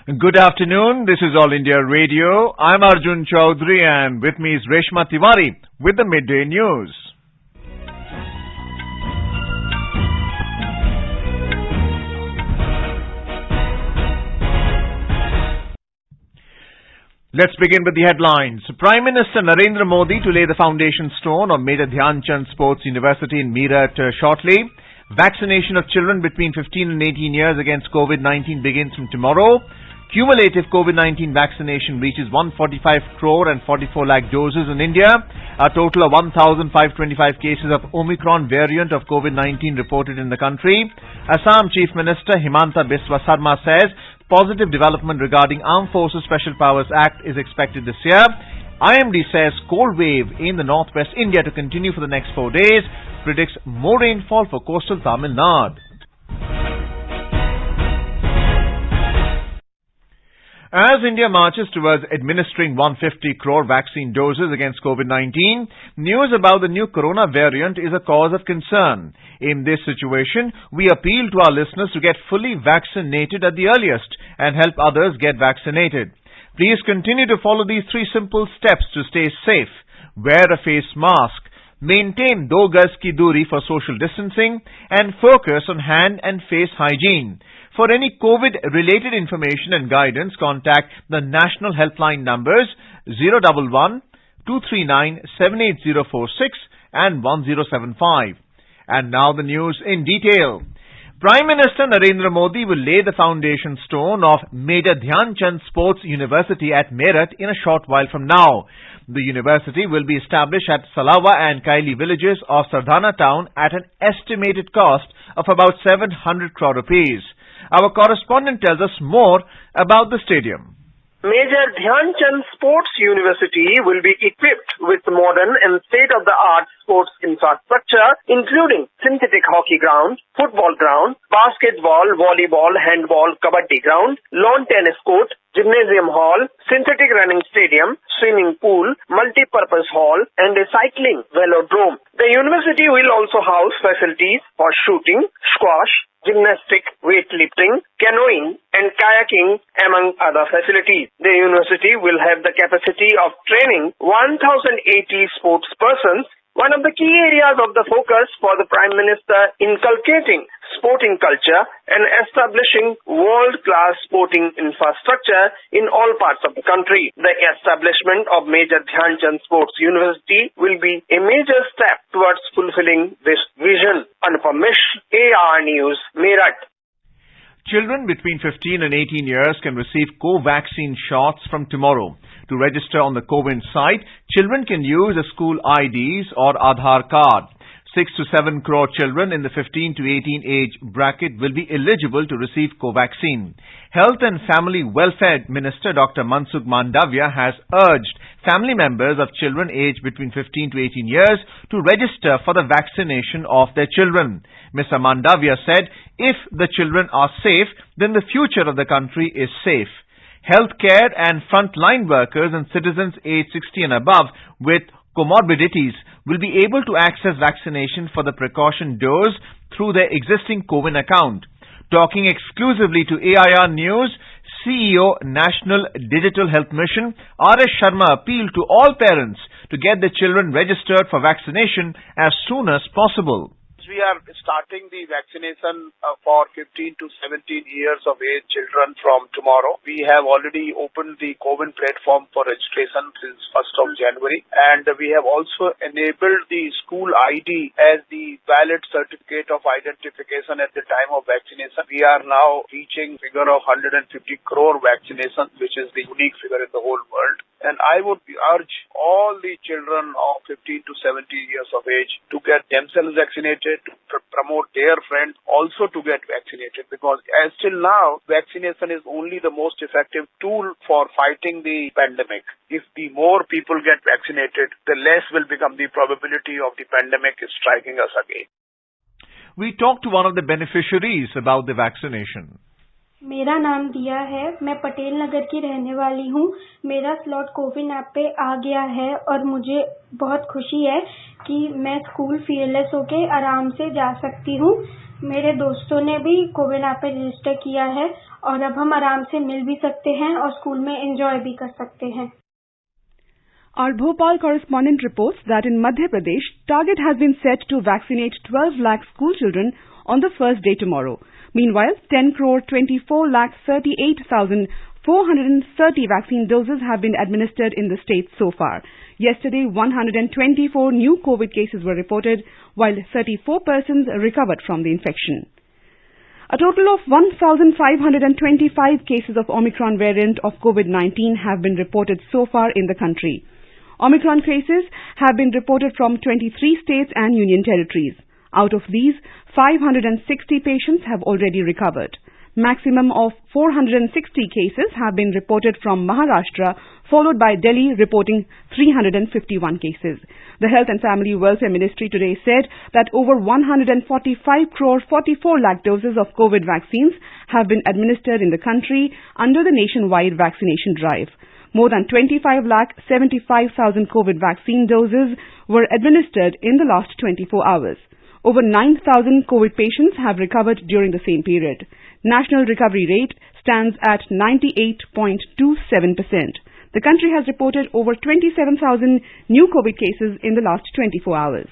Good afternoon. This is All India Radio. I'm Arjun Chaudhary and with me is Reshma Tiwari with the Midday News. Let's begin with the headlines. Prime Minister Narendra Modi to lay the foundation stone of Major Dhyan Chand Sports University in Meerut shortly. Vaccination of children between 15 and 18 years against COVID-19 begins from tomorrow. Cumulative COVID-19 vaccination reaches 145 crore and 44 lakh doses in India. A total of 1,525 cases of Omicron variant of COVID-19 reported in the country. Assam Chief Minister Himanta Biswa Sarma says positive development regarding Armed Forces Special Powers Act is expected this year. IMD says cold wave in the northwest India to continue for the next 4 days. Predicts more rainfall for coastal Tamil Nadu. As India marches towards administering 150 crore vaccine doses against COVID-19, news about the new corona variant is a cause of concern. In this situation, we appeal to our listeners to get fully vaccinated at the earliest and help others get vaccinated. Please continue to follow these 3 simple steps to stay safe. Wear a face mask, maintain 2 gaz ki duri for social distancing, and focus on hand and face hygiene. For any COVID-related information and guidance, contact the national helpline numbers 011 239 78046 and 1075. And now the news in detail. Prime Minister Narendra Modi will lay the foundation stone of Major Dhyan Chand Sports University at Meerut in a short while from now. The university will be established at Salawa and Kaili villages of Sardhana town at an estimated cost of about 700 crore rupees. Our correspondent tells us more about the stadium. Major Dhyan Chand Sports University will be equipped with modern and state-of-the-art sports infrastructure, including synthetic hockey ground, football ground, basketball, volleyball, handball, kabaddi ground, lawn tennis court, gymnasium hall, synthetic running stadium, swimming pool, multi-purpose hall, and a cycling velodrome. The university will also house facilities for shooting, squash, gymnastics, weightlifting, canoeing, and kayaking, among other facilities. The university will have the capacity of training 1,080 sports persons. One of the key areas of the focus for the Prime Minister inculcating sporting culture and establishing world-class sporting infrastructure in all parts of the country. The establishment of Major Dhyan Chand Sports University will be a major step towards fulfilling this vision. Anupam Mishra, AR News, Meerut. Children between 15 and 18 years can receive co-vaccine shots from tomorrow. To register on the CoWIN site, children can use a school IDs or Aadhaar card. 6 to 7 crore children in the 15 to 18 age bracket will be eligible to receive co-vaccine. Health and Family Welfare Minister Dr. Mansukh Mandavia has urged family members of children aged between 15 to 18 years to register for the vaccination of their children. Mr. Mandavia said, if the children are safe, then the future of the country is safe. Healthcare and frontline workers and citizens aged 60 and above with comorbidities will be able to access vaccination for the precaution dose through their existing CoWIN account. Talking exclusively to AIR News, CEO National Digital Health Mission, R.S. Sharma appealed to all parents to get their children registered for vaccination as soon as possible. We are starting the vaccination for 15 to 17 years of age children from tomorrow. We have already opened the CoWIN platform for registration since 1st of January, and we have also enabled the school ID as the valid certificate of identification at the time of vaccination. We are now reaching figure of 150 crore vaccination, which is the unique figure in the whole world. And I would urge all the children of 15 to 17 years of age to get themselves vaccinated, to promote their friends also to get vaccinated, because as till now, vaccination is only the most effective tool for fighting the pandemic. If the more people get vaccinated, the less will become the probability of the pandemic striking us again. We talked to one of the beneficiaries about the vaccination. मेरा नाम दिया है, मैं पटेल नगर की रहने वाली हूँ। मेरा स्लॉट कोविन ऐप पे आ गया है और मुझे बहुत खुशी है कि मैं स्कूल फीयरलेस होके आराम से जा सकती हूँ। मेरे दोस्तों ने भी कोविन ऐप पे रजिस्टर किया है और अब हम आराम से मिल भी सकते हैं और स्कूल में एंजॉय भी कर सकते हैं। Our Bhopal correspondent reports that in Madhya Pradesh, target has been set to vaccinate 12 lakh school children on the first day tomorrow. Meanwhile, 10,24,38,430 vaccine doses have been administered in the state so far. Yesterday, 124 new COVID cases were reported, while 34 persons recovered from the infection. A total of 1,525 cases of Omicron variant of COVID-19 have been reported so far in the country. Omicron cases have been reported from 23 states and union territories. Out of these, 560 patients have already recovered. Maximum of 460 cases have been reported from Maharashtra, followed by Delhi reporting 351 cases. The Health and Family Welfare Ministry today said that over 145 crore 44 lakh doses of COVID vaccines have been administered in the country under the nationwide vaccination drive. More than 25 lakh 75,000 COVID vaccine doses were administered in the last 24 hours. Over 9,000 COVID patients have recovered during the same period. National recovery rate stands at 98.27%. The country has reported over 27,000 new COVID cases in the last 24 hours.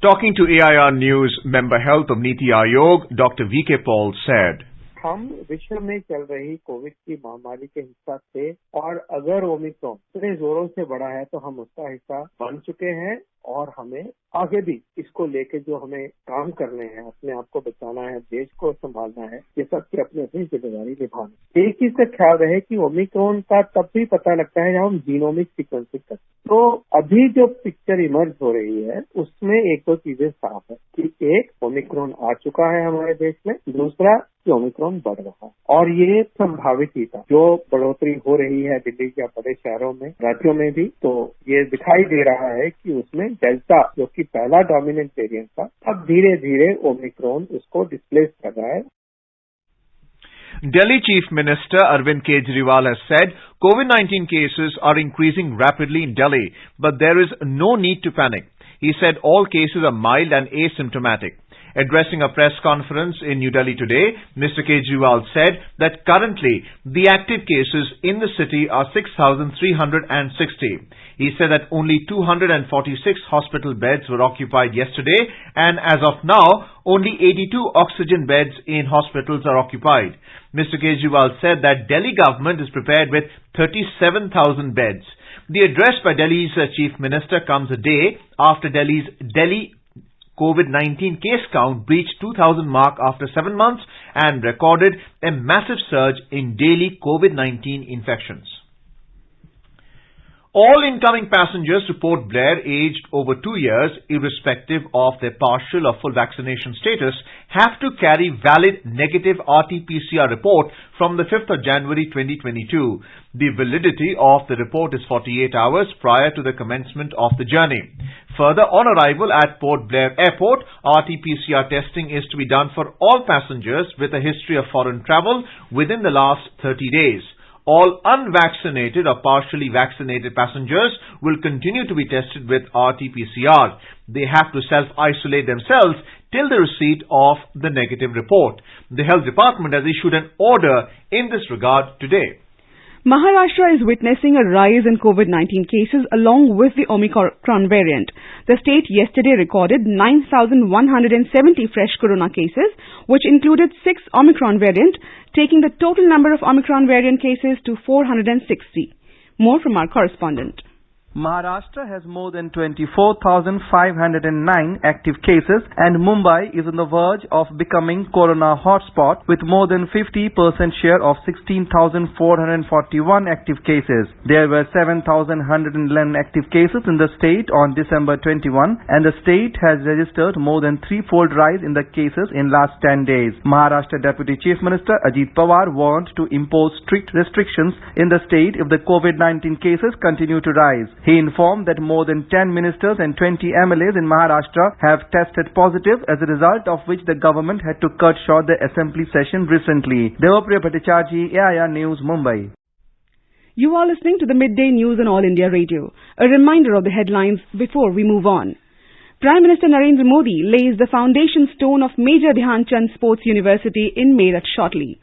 Talking to AIR News member health of Niti Aayog, Dr. V.K. Paul said, हम विश्व में चल रही Covid की महामारी के हिस्सा थे और अगर ओमिक्रॉन इतने जोरों से बढ़ा है तो हम उसका हिस्सा बन चुके हैं और हमें आगे भी इसको लेके जो हमें काम करने हैं, अपने आप को बचाना है, देश को संभालना है, ये सब की अपनी अपनी जिम्मेदारी निभाना। एक चीज का ख्याल रहे कि ओमिक्रॉन का तब भी पता लगता है जब हम जीनोमिक सीक्वेंसिंग करते हैं। तो अभी जो पिक्चर इमर्ज हो रही है उसमें एक दो चीजें साफ है कि एक, ओमिक्रॉन आ चुका है हमारे देश में, दूसरा कि ओमिक्रॉन बढ़ रहा है और ये संभावित ही था। जो बढ़ोतरी हो रही है दिल्ली या बड़े शहरों में, राज्यों में भी, तो ये दिखाई दे रहा है कि उसमें डेल्टा जो कि पहला डोमिनेंट वेरिएंट था, अब धीरे धीरे ओमिक्रॉन उसको डिस्प्लेस कर रहा है। Delhi Chief Minister Arvind Kejriwal has said COVID-19 cases are increasing rapidly in Delhi, but there is no need to panic. He said all cases are mild and asymptomatic. Addressing a press conference in New Delhi today, Mr. Kejriwal said that currently the active cases in the city are 6,360. He said that only 246 hospital beds were occupied yesterday, and as of now, only 82 oxygen beds in hospitals are occupied. Mr. Kejriwal said that Delhi government is prepared with 37,000 beds. The address by Delhi's Chief Minister comes a day after Delhi's COVID-19 case count breached 2,000 mark after 7 months and recorded a massive surge in daily COVID-19 infections. All incoming passengers to Port Blair aged over 2 years, irrespective of their partial or full vaccination status, have to carry valid negative RT-PCR report from the 5th of January 2022. The validity of the report is 48 hours prior to the commencement of the journey. Further, on arrival at Port Blair Airport, RT-PCR testing is to be done for all passengers with a history of foreign travel within the last 30 days. All unvaccinated or partially vaccinated passengers will continue to be tested with RT-PCR. They have to self-isolate themselves till the receipt of the negative report. The Health Department has issued an order in this regard today. Maharashtra is witnessing a rise in COVID-19 cases along with the Omicron variant. The state yesterday recorded 9,170 fresh corona cases, which included 6 Omicron variant, taking the total number of Omicron variant cases to 460. More from our correspondent. Maharashtra has more than 24,509 active cases and Mumbai is on the verge of becoming corona hotspot with more than 50% share of 16,441 active cases. There were 7,111 active cases in the state on December 21 and the state has registered more than threefold rise in the cases in last 10 days. Maharashtra Deputy Chief Minister Ajit Pawar warned to impose strict restrictions in the state if the COVID-19 cases continue to rise. He informed that more than 10 ministers and 20 MLAs in Maharashtra have tested positive, as a result of which the government had to cut short the assembly session recently. Devapriya Bhattacharjee, AIR News, Mumbai. You are listening to the Midday News on All India Radio. A reminder of the headlines before we move on. Prime Minister Narendra Modi lays the foundation stone of Major Dhyan Chand Sports University in Meerut shortly.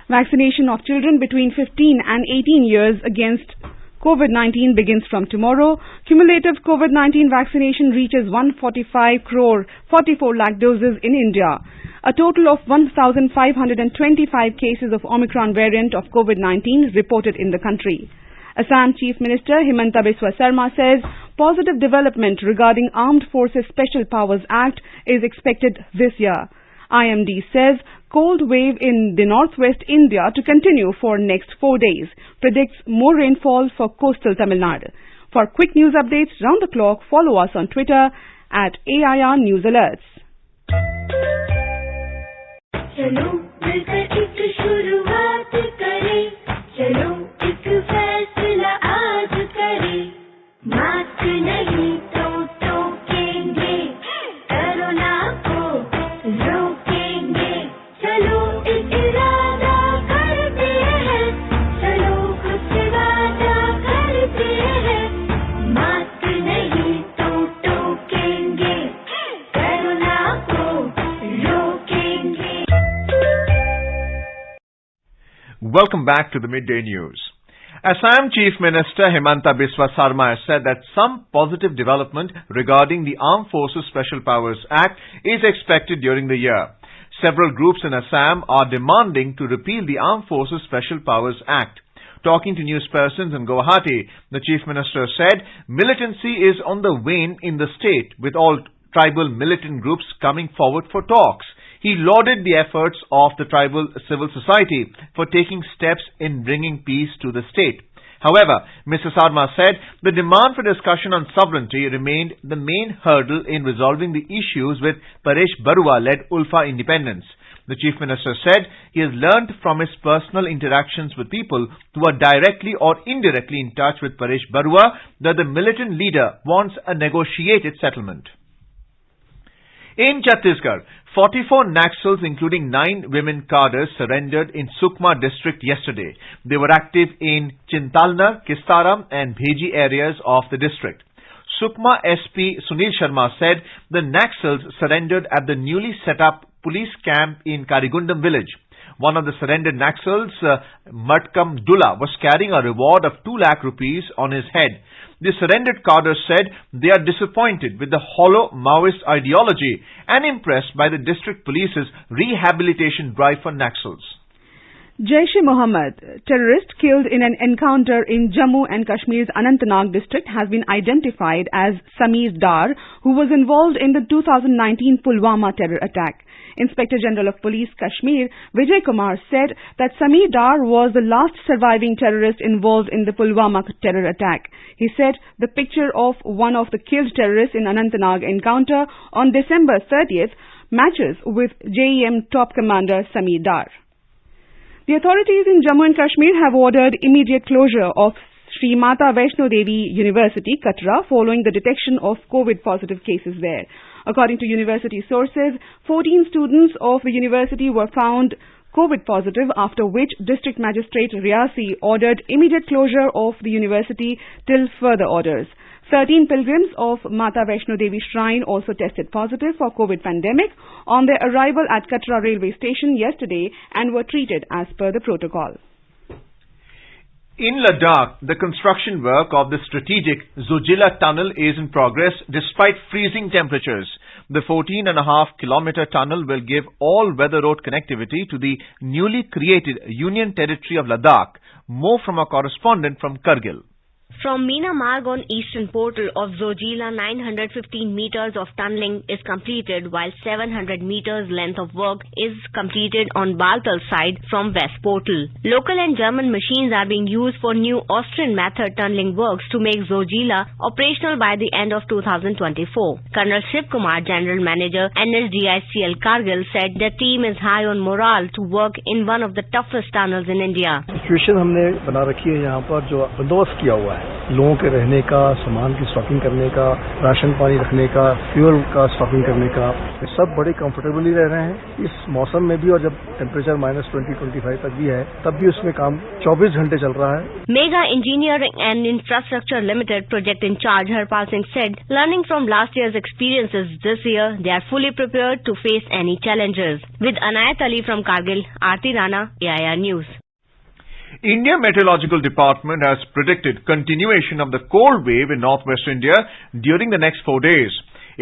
Vaccination of children between 15 and 18 years against COVID-19 begins from tomorrow. Cumulative COVID-19 vaccination reaches 145 crore 44 lakh doses in India. A total of 1,525 cases of Omicron variant of COVID-19 reported in the country. Assam Chief Minister Himanta Biswa Sarma says positive development regarding Armed Forces Special Powers Act is expected this year. IMD says cold wave in the northwest India to continue for next 4 days. Predicts more rainfall for coastal Tamil Nadu. For quick news updates round the clock, follow us on Twitter at AIR News Alerts. चलो मिलकर एक शुरुआत करें, चलो एक फैसला आज करें, मास्क नहीं तो टोकेंगे, कोरोना को रोकेंगे, चलो एक इरादा करते हैं, चलो कुछ वादा करते हैं, मास्क नहीं तो टोकेंगे, कोरोना को रोकेंगे. Welcome back to the Midday News. Assam Chief Minister Himanta Biswa Sarma has said that some positive development regarding the Armed Forces Special Powers Act is expected during the year. Several groups in Assam are demanding to repeal the Armed Forces Special Powers Act. Talking to newspersons in Guwahati, the Chief Minister said militancy is on the wane in the state, with all tribal militant groups coming forward for talks. He lauded the efforts of the tribal civil society for taking steps in bringing peace to the state. However, Mr. Sarma said the demand for discussion on sovereignty remained the main hurdle in resolving the issues with Paresh Barua-led Ulfa independence. The Chief Minister said he has learnt from his personal interactions with people who are directly or indirectly in touch with Paresh Barua that the militant leader wants a negotiated settlement. In Chhattisgarh, 44 Naxals, including 9 women cadres, surrendered in Sukma district yesterday. They were active in Chintalna, Kistaram and Bheji areas of the district. Sukma SP Sunil Sharma said the Naxals surrendered at the newly set up police camp in Karigundam village. One of the surrendered Naxals, Matkam Dula, was carrying a reward of 2 lakh rupees on his head. The surrendered cadres said they are disappointed with the hollow Maoist ideology and impressed by the district police's rehabilitation drive for Naxals. Jaish-e-Mohammed, terrorist killed in an encounter in Jammu and Kashmir's Anantnag district, has been identified as Sameer Dar, who was involved in the 2019 Pulwama terror attack. Inspector General of Police Kashmir, Vijay Kumar, said that Sameer Dar was the last surviving terrorist involved in the Pulwama terror attack. He said the picture of one of the killed terrorists in Anantnag encounter on December 30th matches with JEM top commander Sameer Dar. The authorities in Jammu and Kashmir have ordered immediate closure of Sri Mata Vaishno Devi University, Katra, following the detection of COVID-positive cases there. According to university sources, 14 students of the university were found COVID positive, after which District Magistrate Riasi ordered immediate closure of the university till further orders. 13 pilgrims of Mata Vaishno Devi Shrine also tested positive for COVID pandemic on their arrival at Katra railway station yesterday and were treated as per the protocol. In Ladakh, the construction work of the strategic Zojila tunnel is in progress despite freezing temperatures. The 14.5-kilometer tunnel will give all-weather road connectivity to the newly created Union Territory of Ladakh. More from our correspondent from Kargil. From Meena Marg on eastern portal of Zojila, 915 meters of tunneling is completed, while 700 meters length of work is completed on Baltal side from west portal. Local and German machines are being used for new Austrian method tunneling works to make Zojila operational by the end of 2024. Colonel Shiv Kumar, General Manager, NSDICL Kargil, said the team is high on morale to work in one of the toughest tunnels in India. Situation हमने बना रखी है यहाँ पर जो बंदोबस्त किया हुआ है लोगों के रहने का, सामान की स्टॉकिंग करने का, राशन पानी रखने का, फ्यूल का स्टॉकिंग करने का, सब बड़े कंफर्टेबली रह रहे हैं इस मौसम में भी। और जब टेम्परेचर -20-25 तक भी है तब भी उसमें काम 24 घंटे चल रहा है। Mega Engineering and Infrastructure Limited project in charge Harpal Singh said, learning from last year's experiences this year, they are fully prepared to face any challenges. With Anayat Ali from Kargil, Aarti Rana, AIR News. India Meteorological Department has predicted continuation of the cold wave in northwest India during the next 4 days.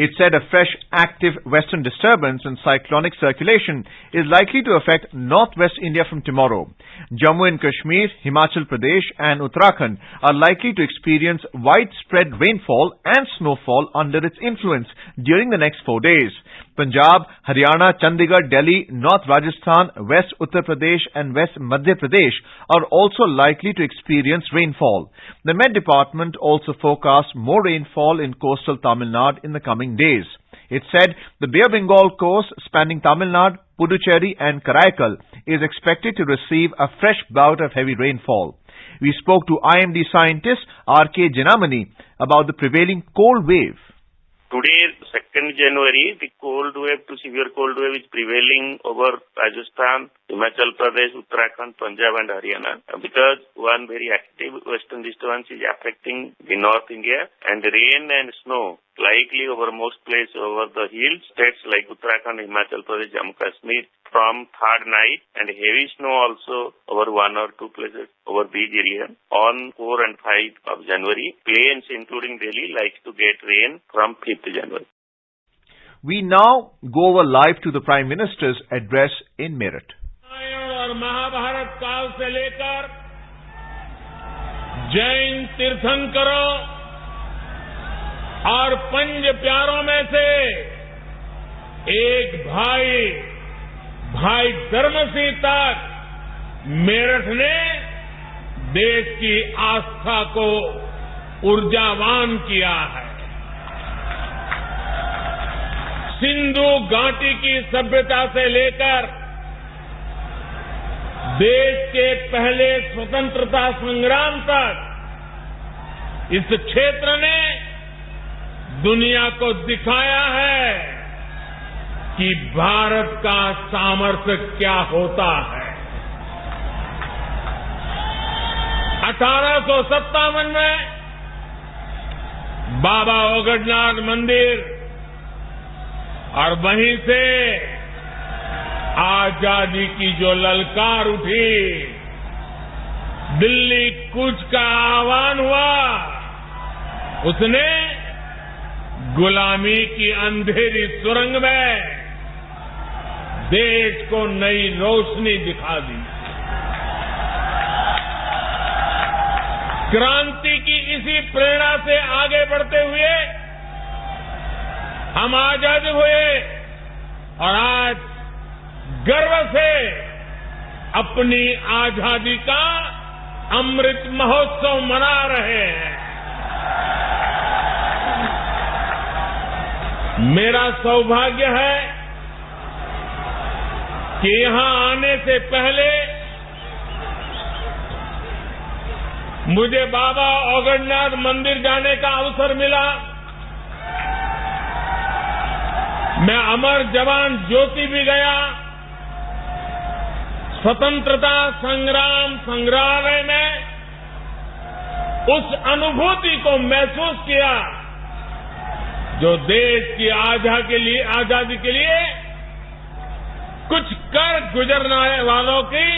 It said a fresh active western disturbance and cyclonic circulation is likely to affect northwest India from tomorrow. Jammu and Kashmir, Himachal Pradesh and Uttarakhand are likely to experience widespread rainfall and snowfall under its influence during the next 4 days. Punjab, Haryana, Chandigarh, Delhi, North Rajasthan, West Uttar Pradesh and West Madhya Pradesh are also likely to experience rainfall. The Met Department also forecasts more rainfall in coastal Tamil Nadu in the coming days. It said the Bay of Bengal coast spanning Tamil Nadu, Puducherry and Karaikal is expected to receive a fresh bout of heavy rainfall. We spoke to IMD scientist R.K. Janamani about the prevailing cold wave. Today, 2nd January, the cold wave to severe cold wave is prevailing over Rajasthan, Himachal Pradesh, Uttarakhand, Punjab and Haryana because one very active western disturbance is affecting the North India and rain and snow likely over most places over the hills, states like Uttarakhand, Himachal Pradesh, Jammu Kashmir from third night and heavy snow also over 1 or 2 places over these areas. On 4 and 5 of January, plains including Delhi likes to get rain from 5th January. We now go over live to the Prime Minister's address in Meerut. और महाभारत काल से लेकर जैन तीर्थंकरों और पंच प्यारों में से एक भाई धर्मसिंह तक मेरठ ने देश की आस्था को ऊर्जावान किया है। सिंधु घाटी की सभ्यता से लेकर देश के पहले स्वतंत्रता संग्राम तक इस क्षेत्र ने दुनिया को दिखाया है कि भारत का सामर्थ्य क्या होता है। 1857 में बाबा ओगडनाथ मंदिर और वहीं से आजादी की जो ललकार उठी, दिल्ली कूच का आह्वान हुआ, उसने गुलामी की अंधेरी सुरंग में देश को नई रोशनी दिखा दी। क्रांति की इसी प्रेरणा से आगे बढ़ते हुए हम आजाद हुए और आज गर्व से अपनी आजादी का अमृत महोत्सव मना रहे हैं। मेरा सौभाग्य है कि यहां आने से पहले मुझे बाबा ओगडनाथ मंदिर जाने का अवसर मिला। मैं अमर जवान ज्योति भी गया, स्वतंत्रता संग्राम संग्रहालय में उस अनुभूति को महसूस किया जो देश की आजादी के लिए कुछ कर गुजरने वालों की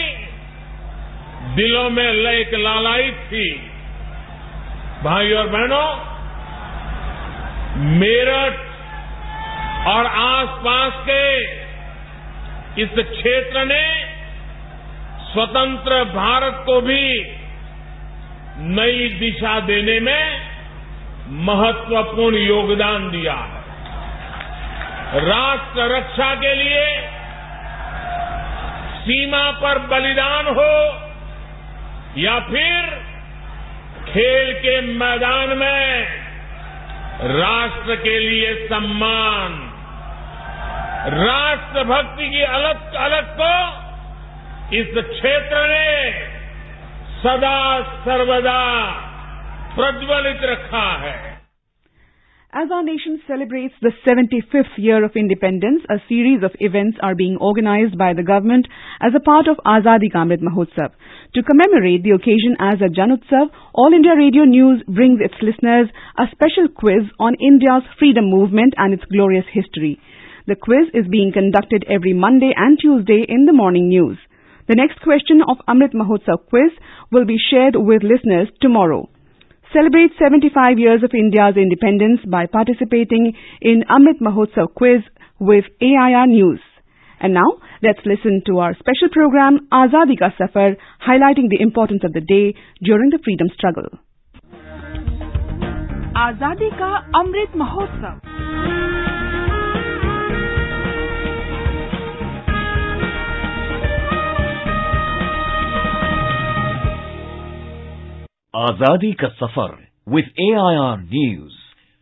दिलों में एक लालायित थी। भाई और बहनों, मेरठ और आसपास के इस क्षेत्र ने स्वतंत्र भारत को भी नई दिशा देने में महत्वपूर्ण योगदान दिया है। राष्ट्र रक्षा के लिए सीमा पर बलिदान हो या फिर खेल के मैदान में राष्ट्र के लिए सम्मान, राष्ट्रभक्ति की अलग को इस क्षेत्र ने सदा सर्वदा प्रज्वलित रखा है. As our nation celebrates the 75th year of independence, a series of events are being organized by the government as a part of Azadi Ka Amrit Mahotsav. To commemorate the occasion as a Janutsav, All India Radio News brings its listeners a special quiz on India's freedom movement and its glorious history. The quiz is being conducted every Monday and Tuesday in the morning news. The next question of Amrit Mahotsav quiz will be shared with listeners tomorrow. Celebrate 75 years of India's independence by participating in Amrit Mahotsav quiz with AIR News. And now, let's listen to our special program Azadi Ka Safar, highlighting the importance of the day during the freedom struggle. Azadi Ka Amrit Mahotsav. Azadi Ka Safar with AIR News,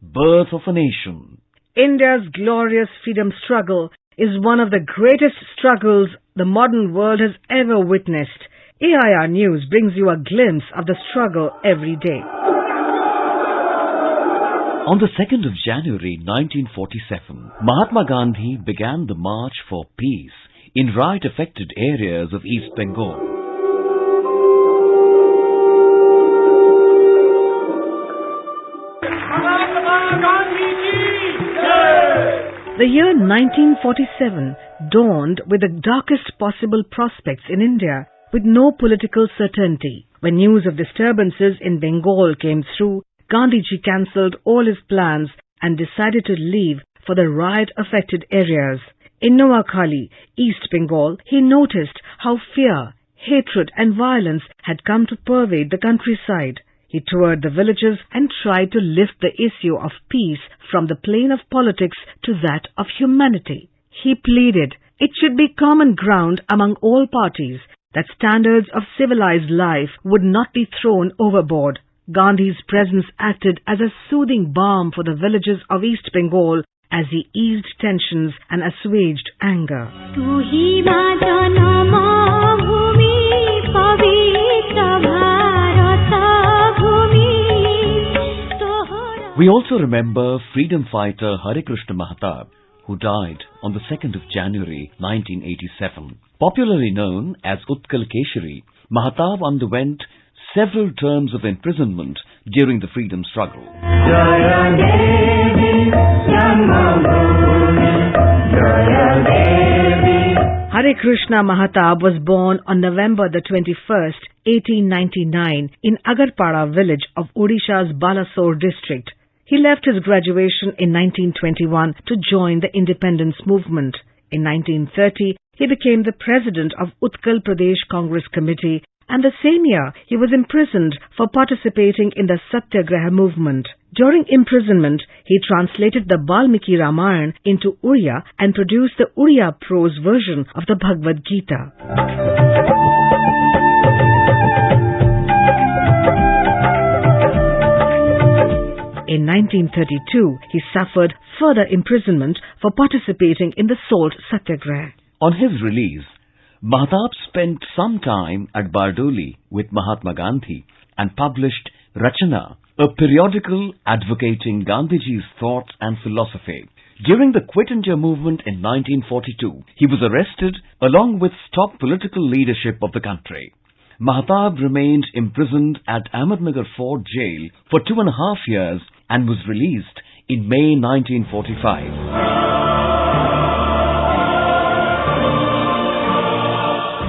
Birth of a Nation. India's glorious freedom struggle is one of the greatest struggles the modern world has ever witnessed. AIR News brings you a glimpse of the struggle every day. On the 2nd of January 1947, Mahatma Gandhi began the March for Peace in riot-affected areas of East Bengal. The year 1947 dawned with the darkest possible prospects in India, with no political certainty. When news of disturbances in Bengal came through, Gandhiji cancelled all his plans and decided to leave for the riot-affected areas. In Noakhali, East Bengal, he noticed how fear, hatred and violence had come to pervade the countryside. He toured the villages and tried to lift the issue of peace from the plane of politics to that of humanity. He pleaded it should be common ground among all parties, that standards of civilized life would not be thrown overboard. Gandhi's presence acted as a soothing balm for the villages of East Bengal as he eased tensions and assuaged anger. We also remember freedom fighter Hare Krishna Mahatab, who died on the 2nd of January 1987. Popularly known as Utkal Keshari, Mahatab underwent several terms of imprisonment during the freedom struggle. Hare Krishna Mahatab was born on November the 21st, 1899 in Agarpada village of Odisha's Balasore district. He left his graduation in 1921 to join the independence movement. In 1930, he became the president of Utkal Pradesh Congress Committee, and the same year he was imprisoned for participating in the Satyagraha movement. During imprisonment, he translated the Valmiki Ramayana into Uriya and produced the Uriya prose version of the Bhagavad Gita. In 1932, he suffered further imprisonment for participating in the Salt Satyagraha. On his release, Mahatab spent some time at Bardoli with Mahatma Gandhi and published Rachana, a periodical advocating Gandhiji's thoughts and philosophy. During the Quit India movement in 1942, he was arrested along with top political leadership of the country. Mahatab remained imprisoned at Ahmednagar Fort Jail for 2.5 years and was released in May 1945.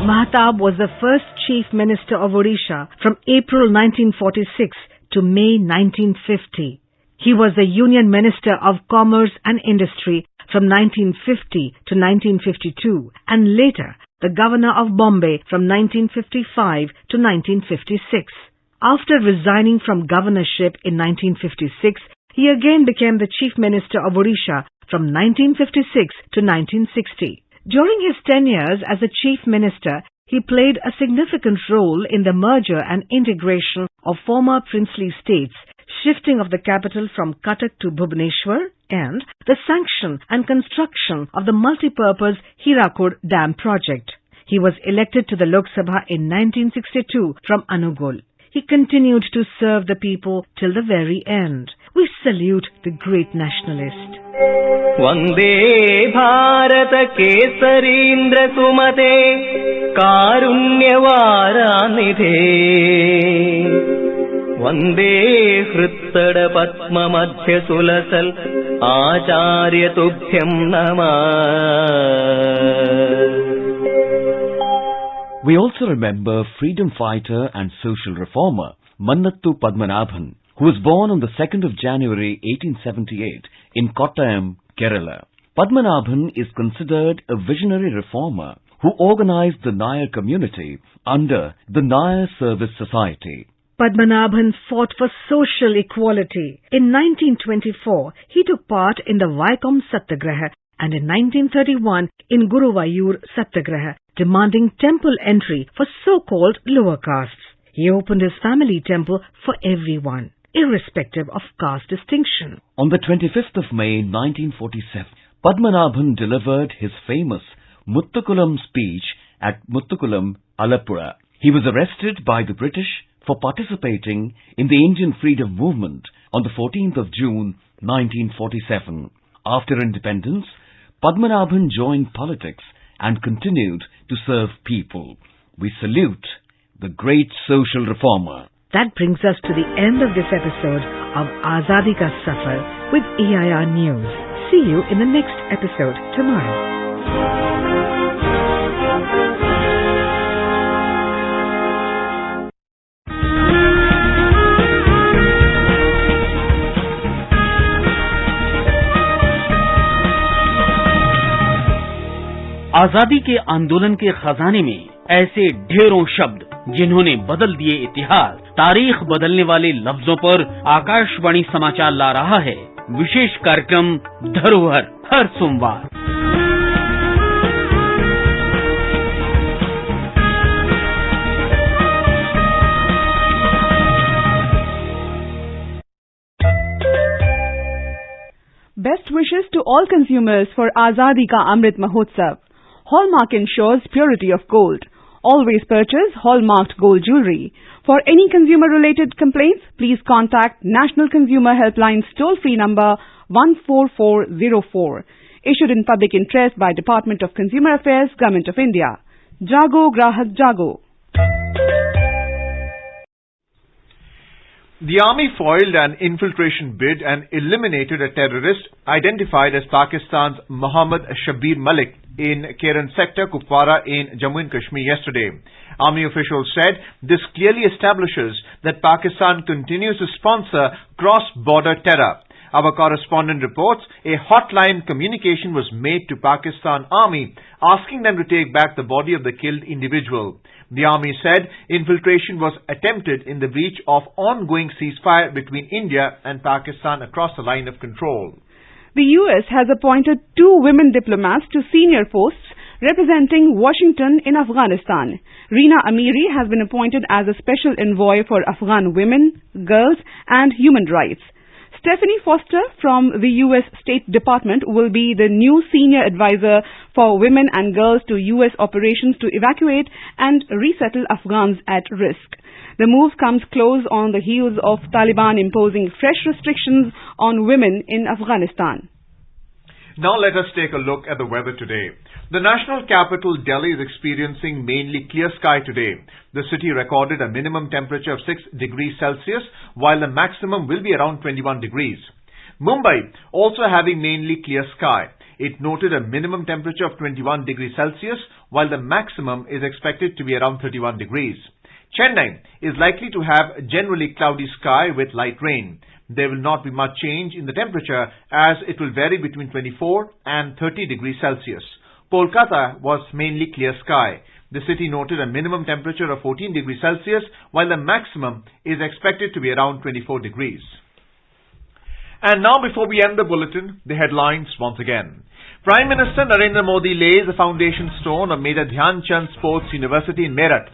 Mahatab was the first Chief Minister of Odisha from April 1946 to May 1950. He was the Union Minister of Commerce and Industry from 1950 to 1952 and later the Governor of Bombay from 1955 to 1956. After resigning from governorship in 1956, he again became the Chief Minister of Odisha from 1956 to 1960. During his 10 years as a Chief Minister, he played a significant role in the merger and integration of former princely states, shifting of the capital from Cuttack to Bhubaneswar, and the sanction and construction of the multi-purpose Hirakud Dam project. He was elected to the Lok Sabha in 1962 from Anugul. he continued to serve the people till the very end. We salute the great nationalist. Vande Bharat Kesarindra Sumate Karunyavaranidhe Vande Hrittad Padma Madhya Sulasal Acharya Tubhyam Namah. We also remember freedom fighter and social reformer Mannathu Padmanabhan, who was born on the 2nd of January 1878 in Kottayam, Kerala. Padmanabhan is considered a visionary reformer who organized the Nair community under the Nair Service Society. Padmanabhan fought for social equality. In 1924, he took part in the Vaikom Satyagraha and in 1931 in Guruvayur Satyagraha, demanding temple entry for so-called lower castes. He opened his family temple for everyone, irrespective of caste distinction. On the 25th of May 1947, Padmanabhan delivered his famous Muthukulam speech at Muthukulam, Alappuzha. He was arrested by the British for participating in the Indian freedom movement on the 14th of June 1947. After independence, Padmanabhan joined politics and continued to serve people. We salute the great social reformer. That brings us to the end of this episode of Azadi Ka Safar with EIR News. See you in the next episode tomorrow. आजादी के आंदोलन के खजाने में ऐसे ढेरों शब्द जिन्होंने बदल दिए इतिहास। तारीख बदलने वाले लफ्जों पर आकाशवाणी समाचार ला रहा है विशेष कार्यक्रम धरोहर हर सोमवार। Best wishes to all consumers for Azadi Ka Amrit Mahotsav. Hallmark ensures purity of gold. Always purchase hallmarked gold jewelry. For any consumer-related complaints, please contact National Consumer Helpline's toll-free number 14404. Issued in public interest by Department of Consumer Affairs, Government of India. Jago Grahak Jago. The army foiled an infiltration bid and eliminated a terrorist identified as Pakistan's Mohammad Shabir Malik in Keren sector, Kupwara in Jammu and Kashmir yesterday. Army officials said this clearly establishes that Pakistan continues to sponsor cross-border terror. Our correspondent reports a hotline communication was made to Pakistan Army asking them to take back the body of the killed individual. The army said infiltration was attempted in the breach of ongoing ceasefire between India and Pakistan across the line of control. The U.S. has appointed 2 women diplomats to senior posts representing Washington in Afghanistan. Reena Amiri has been appointed as a special envoy for Afghan women, girls and human rights. Stephanie Foster from the U.S. State Department will be the new senior advisor for women and girls to U.S. operations to evacuate and resettle Afghans at risk. The move comes close on the heels of Taliban imposing fresh restrictions on women in Afghanistan. Now let us take a look at the weather today. The national capital, Delhi, is experiencing mainly clear sky today. The city recorded a minimum temperature of 6 degrees Celsius, while the maximum will be around 21 degrees. Mumbai, also having mainly clear sky. It noted a minimum temperature of 21 degrees Celsius, while the maximum is expected to be around 31 degrees. Chennai is likely to have generally cloudy sky with light rain. There will not be much change in the temperature as it will vary between 24 and 30 degrees Celsius. Kolkata was mainly clear sky. The city noted a minimum temperature of 14 degrees Celsius while the maximum is expected to be around 24 degrees. And now before we end the bulletin, the headlines once again. Prime Minister Narendra Modi lays the foundation stone of Major Dhyan Chand Sports University in Meerut.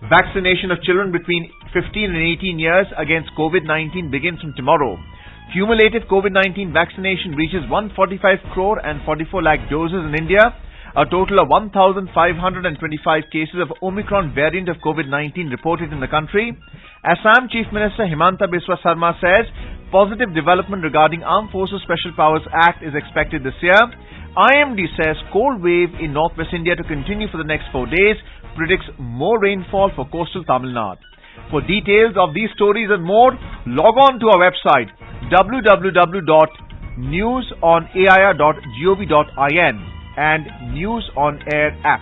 Vaccination of children between 15 and 18 years against COVID-19 begins from tomorrow. Cumulative COVID-19 vaccination reaches 145 crore and 44 lakh doses in India. A total of 1,525 cases of Omicron variant of COVID-19 reported in the country. Assam Chief Minister Himanta Biswa Sarma says positive development regarding Armed Forces Special Powers Act is expected this year. IMD says cold wave in northwest India to continue for the next 4 days, predicts more rainfall for coastal Tamil Nadu. For details of these stories and more, log on to our website www.newsonair.gov.in and News on Air app.